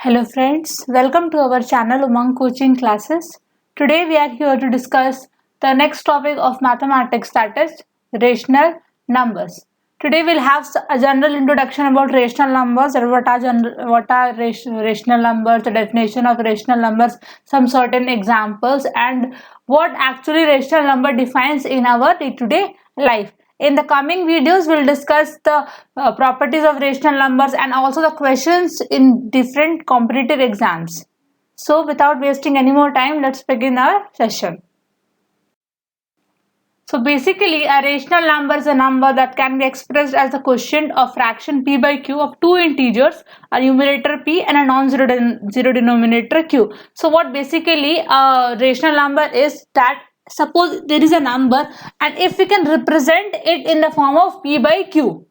Hello friends, welcome to our channel Umang Coaching Classes. Today we are here to discuss the next topic of mathematics, that is rational numbers. Today we'll have a general introduction about rational numbers, what are rational numbers, the definition of rational numbers, some certain examples, and what actually rational number defines in our day-to-day life. In the coming videos, we'll discuss the properties of rational numbers and also the questions in different competitive exams. So without wasting any more time, let's begin our session. So basically, a rational number is a number that can be expressed as the quotient of fraction p by q of two integers, a numerator p and a non-zero denominator q. So what basically a rational number is that suppose there is a number and if we can represent it in the form of p by q,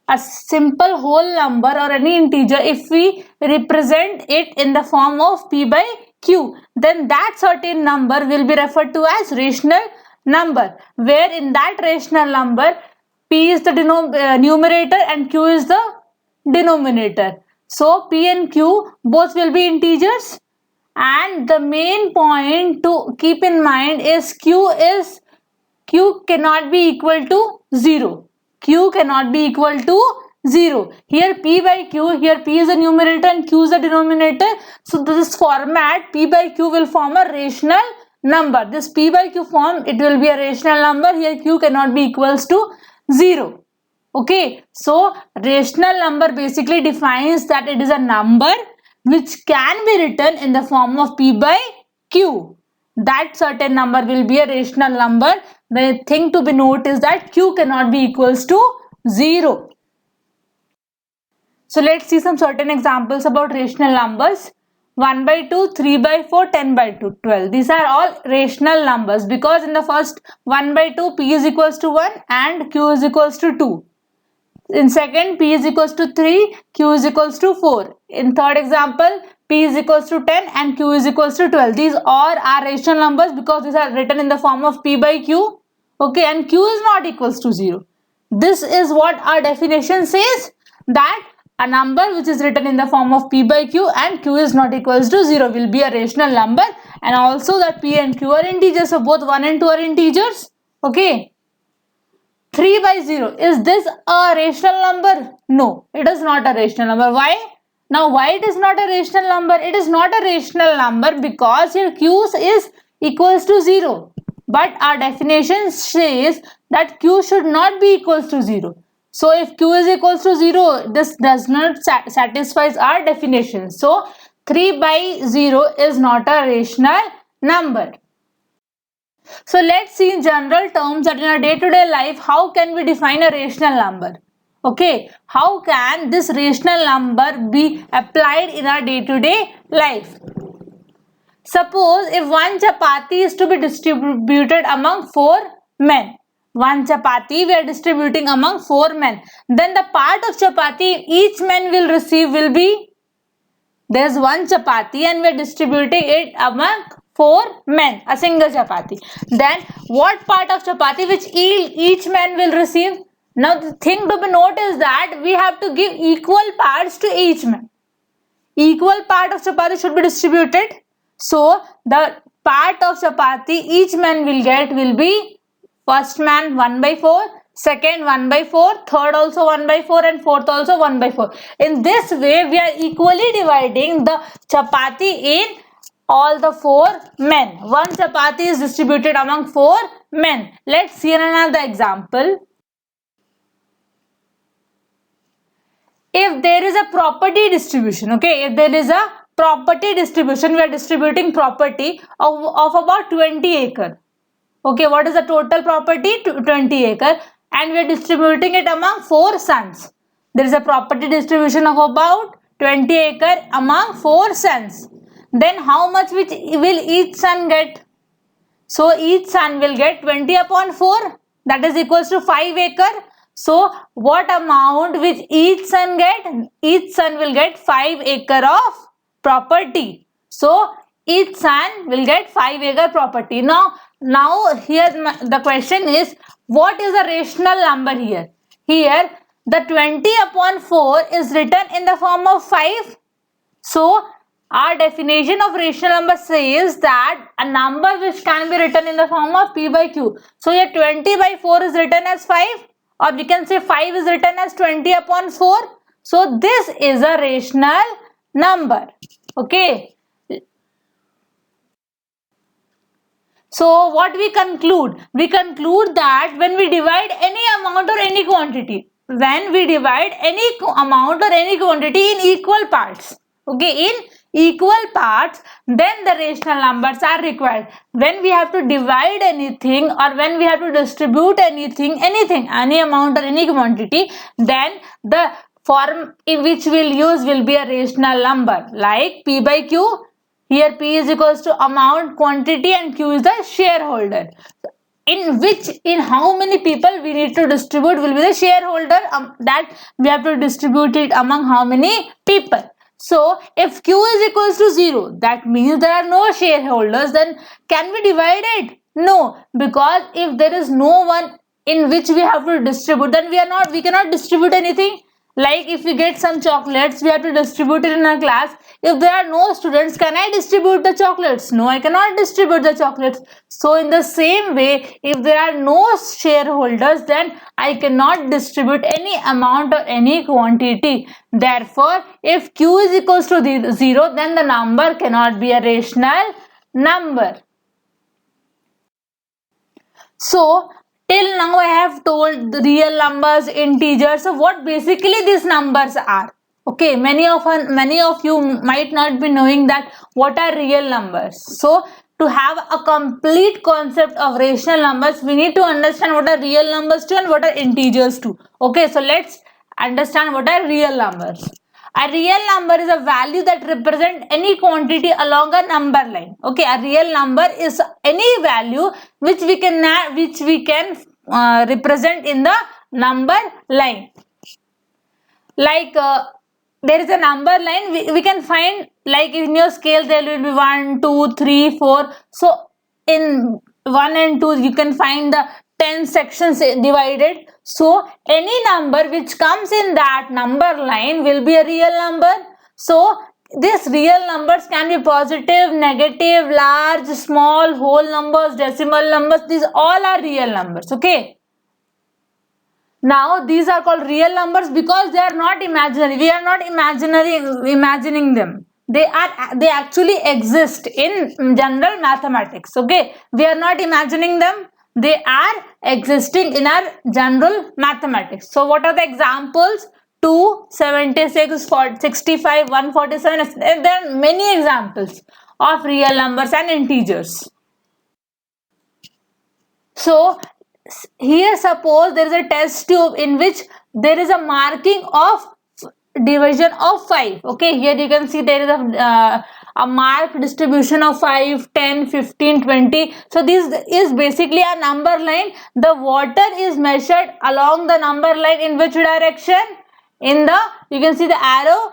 a simple whole number or any integer, if we represent it in the form of p by q, then that certain number will be referred to as rational number, where in that rational number p is the numerator and q is the denominator. So p and q both will be integers, and the main point to keep in mind is q cannot be equal to 0. Q cannot be equal to 0. Here p by q, here p is the numerator and q is the denominator. So this format p by q will form a rational number. This p by q form, it will be a rational number. Here q cannot be equals to 0. Okay, so rational number basically defines that it is a number which can be written in the form of p by q. That certain number will be a rational number. The thing to be noted is that q cannot be equals to 0. So let's see some certain examples about rational numbers. 1 by 2, 3 by 4, 10 by 2, 12. These are all rational numbers because in the first 1 by 2, p is equals to 1 and q is equals to 2. In second, p is equals to 3, q is equals to 4. In third example, p is equals to 10 and q is equals to 12. These all are rational numbers because these are written in the form of p by q. Okay, and q is not equals to 0. This is what our definition says, that a number which is written in the form of p by q and q is not equals to 0 will be a rational number, and also that p and q are integers, so both 1 and 2 are integers. Okay. 3 by 0, is this a rational number? No, it is not a rational number. Why? Now why it is not a rational number? It is not a rational number because here q is equals to 0. But our definition says that q should not be equals to 0. So if q is equals to 0, this does not satisfy our definition. So 3 by 0 is not a rational number. So let's see in general terms that in our day-to-day life, how can we define a rational number? Okay, how can this rational number be applied in our day-to-day life? Suppose if one chapati is to be distributed among 4 men. One chapati we are distributing among 4 men. Then the part of chapati each man will receive will be, there's one chapati and we are distributing it among 4 men, a single chapati. Then what part of chapati which each man will receive? Now the thing to be noted is that we have to give equal parts to each man. Equal part of chapati should be distributed. So the part of chapati each man will get will be first man 1 by 4, second 1 by 4, third also 1 by 4 and fourth also 1 by 4. In this way we are equally dividing the chapati in all the 4 men. One chapati is distributed among 4 men. Let's see another example. If there is a property distribution, okay, if there is a property distribution, we are distributing property of about 20 acre. Okay, what is the total property? 20 acre, and we are distributing it among 4 sons. There is a property distribution of about 20 acre among 4 sons. Then how much will each son get? So each son will get 20 upon 4, that is equals to 5 acre. So what amount which each son get? Each son will get 5 acre of property. So each son will get 5 acre property. Now here the question is, what is the rational number here? Here the 20 upon 4 is written in the form of 5. So our definition of rational number says that a number which can be written in the form of p by q. So here 20 by 4 is written as 5, or we can say 5 is written as 20 upon 4. So this is a rational number. Okay. So what we conclude? We conclude that when we divide any amount or any quantity, when we divide any amount or any quantity in equal parts, okay, in equal parts, then the rational numbers are required. When we have to divide anything or when we have to distribute anything, any amount or any quantity, then the form in which we'll use will be a rational number like p by q. Here p is equals to amount, quantity, and q is the shareholder. In how many people we need to distribute will be the shareholder, that we have to distribute it among how many people. So if q is equals to 0, that means there are no shareholders. Then can we divide it? No, because if there is no one in which we have to distribute, then we cannot distribute anything. Like if we get some chocolates, we have to distribute it in a class. If there are no students, can I distribute the chocolates? No, I cannot distribute the chocolates. So in the same way, if there are no shareholders, then I cannot distribute any amount or any quantity. Therefore, if q is equals to 0, then the number cannot be a rational number. So till now I have told the real numbers, integers. So what basically these numbers are? Okay, many of you might not be knowing that what are real numbers. So to have a complete concept of rational numbers, we need to understand what are real numbers too and what are integers too. Okay, so let's understand what are real numbers. A real number is a value that represents any quantity along a number line. Okay, a real number is any value which we can represent in the number line. Like there is a number line, we can find, like in your scale there will be 1, 2, 3, 4. So in 1 and 2 you can find the 10 sections divided. So any number which comes in that number line will be a real number. So these real numbers can be positive, negative, large, small, whole numbers, decimal numbers. These all are real numbers. Okay. Now these are called real numbers because they are not imaginary. We are not imagining them. They actually exist in general mathematics. Okay, we are not imagining them. They are existing in our general mathematics. So what are the examples? 2, 76, 65, 147. There are many examples of real numbers and integers. So here suppose there is a test tube in which there is a marking of division of 5. Okay, here you can see there is a marked distribution of 5, 10, 15, 20. So this is basically a number line. The water is measured along the number line in which direction? In the, you can see the arrow,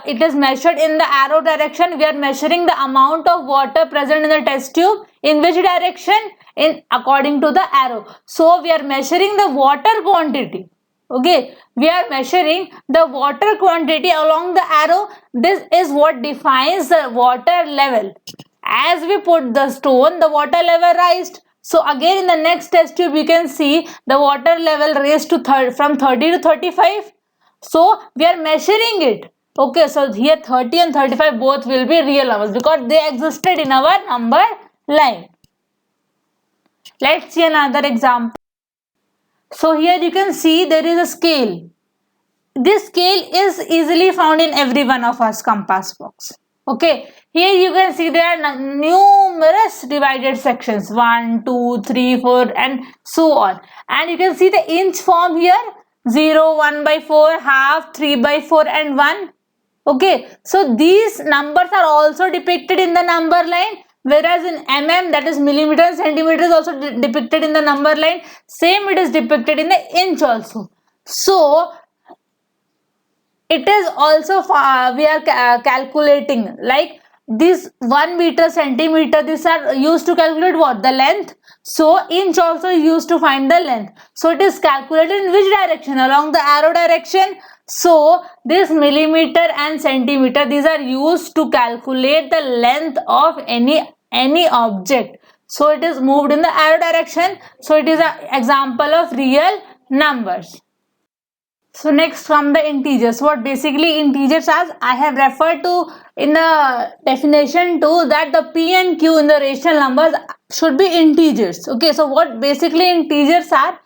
it is measured in the arrow direction. We are measuring the amount of water present in the test tube. In which direction? In according to the arrow. So we are measuring the water quantity. Okay, we are measuring the water quantity along the arrow. This is what defines the water level. As we put the stone, the water level raised. So again in the next test tube you can see the water level raised to from 30 to 35. So we are measuring it. Okay, so here 30 and 35 both will be real numbers because they existed in our number line. Let's see another example. So here you can see there is a scale. This scale is easily found in every one of us compass box. Okay, here you can see there are numerous divided sections, 1, 2, 3, 4 and so on. And you can see the inch form here, 0, 1 by 4, half, 3 by 4 and 1. Okay, so these numbers are also depicted in the number line. Whereas in mm, that is millimeter and centimeter, is also depicted in the number line. Same it is depicted in the inch also. So it is also we are calculating like this 1 meter, centimeter, these are used to calculate what? The length. So inch also used to find the length. So it is calculated in which direction? Along the arrow direction. So this millimeter and centimeter, these are used to calculate the length of any object. So it is moved in the arrow direction. So it is an example of real numbers. So next, from the integers, what basically integers are, I have referred to in the definition too, that the p and q in the rational numbers should be integers. Okay, so what basically integers are?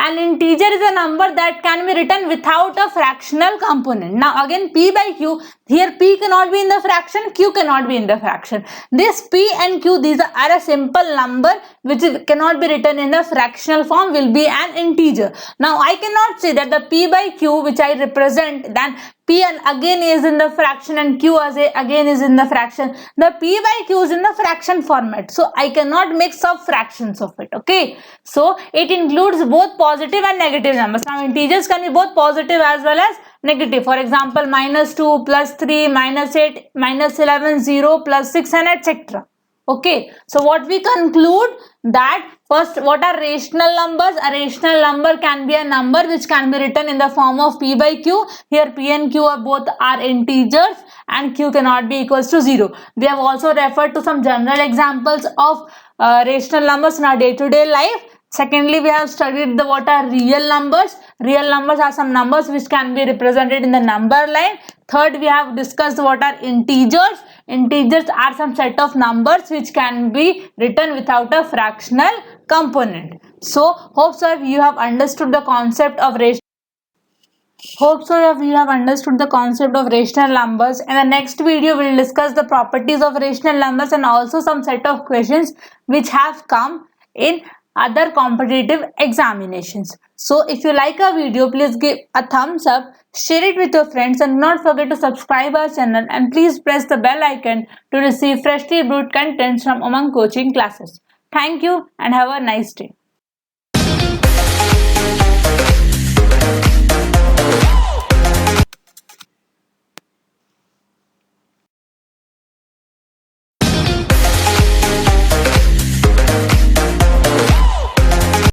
An integer is a number that can be written without a fractional component. Now again, p by q, here p cannot be in the fraction, q cannot be in the fraction. This p and q, these are a simple number which cannot be written in the fractional form, will be an integer. Now I cannot say that the p by q which I represent, then p and again is in the fraction and q as again is in the fraction. The p by q is in the fraction format, so I cannot make sub fractions of it. Okay, so it includes both positive and negative numbers. Now integers can be both positive as well as negative. For example, -2, +3, -8, -11, 0, +6 and etc. Okay, so what we conclude, that first, what are rational numbers? A rational number can be a number which can be written in the form of p by q. Here p and q are both are integers and q cannot be equals to 0. We have also referred to some general examples of rational numbers in our day-to-day life. Secondly, we have studied what are real numbers. Real numbers are some numbers which can be represented in the number line. Third, we have discussed what are integers. Integers are some set of numbers which can be written without a fractional component. So, hope so you have understood the concept of rational. Hope so you have understood the concept of rational numbers. In the next video, we will discuss the properties of rational numbers and also some set of questions which have come in other competitive examinations. So if you like our video, please give a thumbs up, share it with your friends, and not forget to subscribe our channel, and please press the bell icon to receive freshly brewed contents from Umang coaching classes. Thank you and have a nice day.